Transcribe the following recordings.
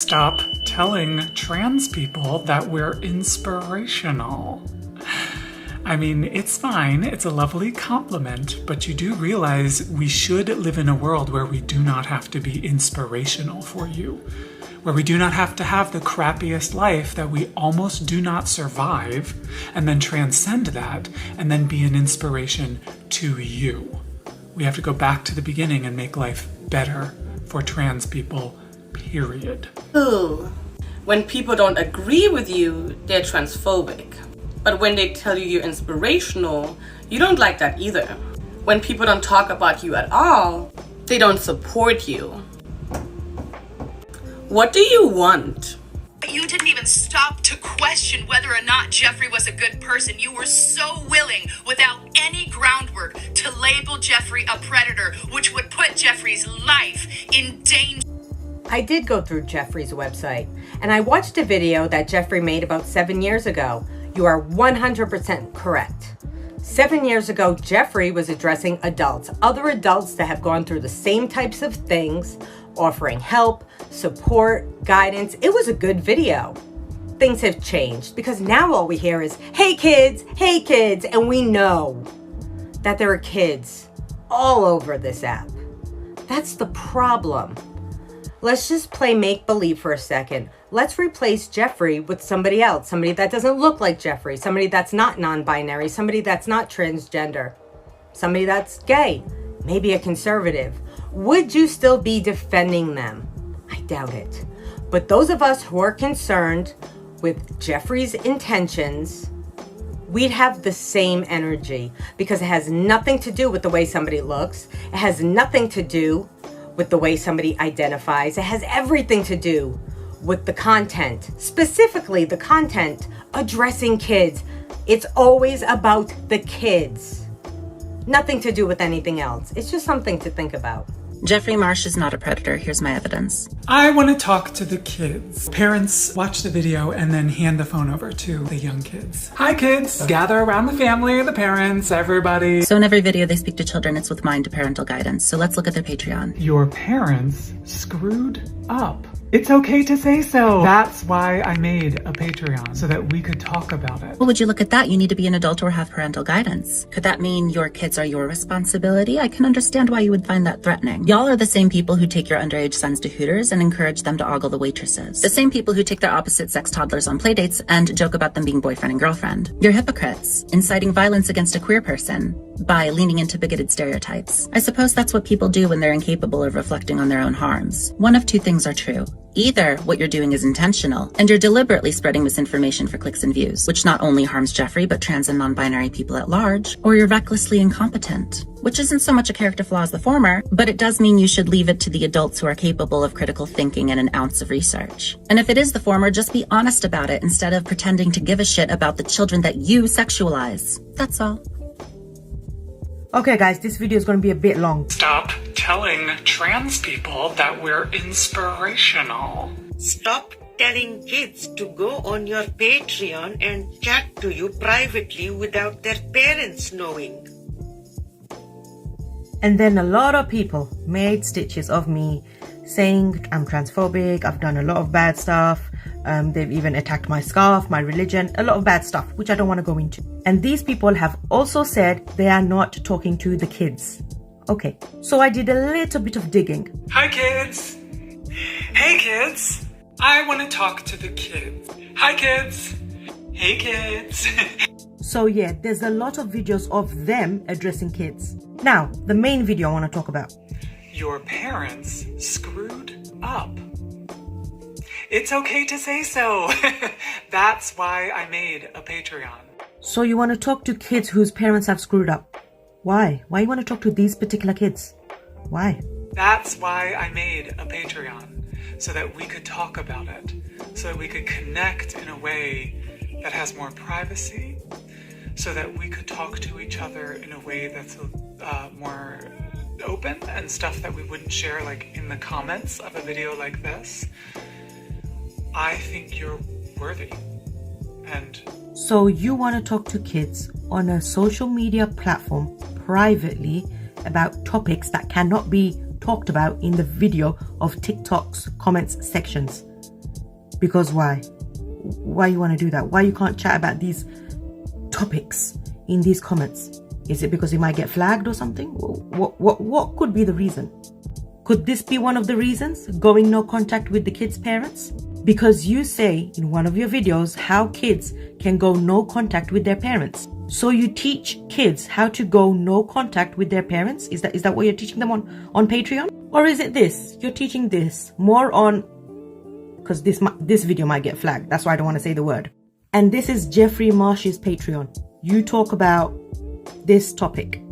Stop telling trans people that we're inspirational. I mean, it's fine, it's a lovely compliment, but you do realize we should live in a world where we do not have to be inspirational for you, where we do not have to have the crappiest life that we almost do not survive, and then transcend that, and then be an inspiration to you. We have to go back to the beginning and make life better for trans people, period. Ooh. When people don't agree with you, they're transphobic. But when they tell you you're inspirational, you don't like that either. When people don't talk about you at all, they don't support you. What do you want? You didn't even stop to question whether or not Jeffrey was a good person. You were so willing, without any groundwork, to label Jeffrey a predator, which would put Jeffrey's life in danger. I did go through Jeffrey's website, and I watched a video that Jeffrey made about 7 years ago. You are 100% correct. 7 years ago, Jeffrey was addressing adults, other adults that have gone through the same types of things, offering help, support, guidance. It was a good video. Things have changed because now all we hear is, hey kids, and we know that there are kids all over this app. That's the problem. Let's just play make-believe for a second. Let's replace Jeffrey with somebody else, somebody that doesn't look like Jeffrey, somebody that's not non-binary, somebody that's not transgender, somebody that's gay, maybe a conservative. Would you still be defending them? I doubt it. But those of us who are concerned with Jeffrey's intentions, we'd have the same energy because it has nothing to do with the way somebody looks. It has nothing to do with the way somebody identifies. It has everything to do with the content, specifically the content addressing kids. It's always about the kids. Nothing to do with anything else. It's just something to think about. Jeffrey Marsh is not a predator. Here's my evidence. I want to talk to the kids. Parents watch the video and then hand the phone over to the young kids. Hi kids! Gather around the family, the parents, everybody. So in every video they speak to children, it's with mind to parental guidance. So let's look at their Patreon. Your parents screwed up. It's okay to say so. That's why I made a Patreon, so that we could talk about it. Well, would you look at that? You need to be an adult or have parental guidance. Could that mean your kids are your responsibility? I can understand why you would find that threatening. Y'all are the same people who take your underage sons to Hooters and encourage them to ogle the waitresses. The same people who take their opposite sex toddlers on playdates and joke about them being boyfriend and girlfriend. You're hypocrites, inciting violence against a queer person by leaning into bigoted stereotypes. I suppose that's what people do when they're incapable of reflecting on their own harms. One of two things are true. Either what you're doing is intentional, and you're deliberately spreading misinformation for clicks and views, which not only harms Jeffrey, but trans and non-binary people at large, or you're recklessly incompetent, which isn't so much a character flaw as the former, but it does mean you should leave it to the adults who are capable of critical thinking and an ounce of research. And if it is the former, just be honest about it instead of pretending to give a shit about the children that you sexualize. That's all. Okay guys, this video is going to be a bit long. Stop telling trans people that we're inspirational. Stop telling kids to go on your Patreon and chat to you privately without their parents knowing. And then a lot of people made stitches of me saying I'm transphobic, I've done a lot of bad stuff, they've even attacked my scarf, my religion, a lot of bad stuff, which I don't want to go into. And these people have also said they are not talking to the kids. Okay, so I did a little bit of digging. Hi kids! Hey kids! I want to talk to the kids. Hi kids! Hey kids! So yeah, there's a lot of videos of them addressing kids. Now, the main video I want to talk about. Your parents screwed up. It's okay to say so. That's why I made a Patreon. So you want to talk to kids whose parents have screwed up? Why? Why you want to talk to these particular kids? Why? That's why I made a Patreon, so that we could talk about it, so that we could connect in a way that has more privacy, so that we could talk to each other in a way that's more open and stuff that we wouldn't share like in the comments of a video like this. I think you're worthy. And so you want to talk to kids on a social media platform privately about topics that cannot be talked about in the video of TikTok's comments sections. Because why? Why you want to do that? Why you can't chat about these topics in these comments? Is it because you might get flagged or something? What could be the reason? Could this be one of the reasons? Going no contact with the kids' parents? Because you say in one of your videos how kids can go no contact with their parents. So you teach kids how to go no contact with their parents? Is that what you're teaching them on Patreon? Or is it this? You're teaching this more on, because this video might get flagged. That's why I don't want to say the word. And this is Jeffrey Marsh's Patreon. You talk about this topic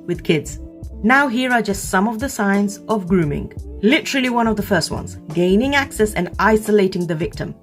with kids. Now here are just some of the signs of grooming. Literally one of the first ones. Gaining access and isolating the victim.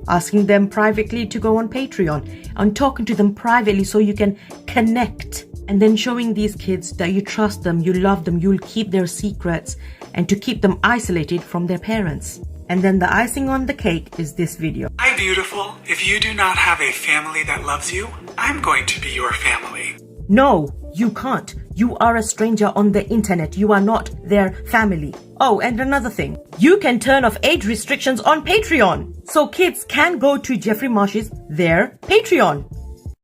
Asking them privately to go on Patreon and talking to them privately so you can connect. And then showing these kids that you trust them, you love them, you'll keep their secrets, and to keep them isolated from their parents. And then the icing on the cake is this video. Hi, beautiful. If you do not have a family that loves you, I'm going to be your family. No, you can't. You are a stranger on the internet. You are not their family. Oh, and another thing. You can turn off age restrictions on Patreon. So kids can go to Jeffrey Marsh's, their Patreon.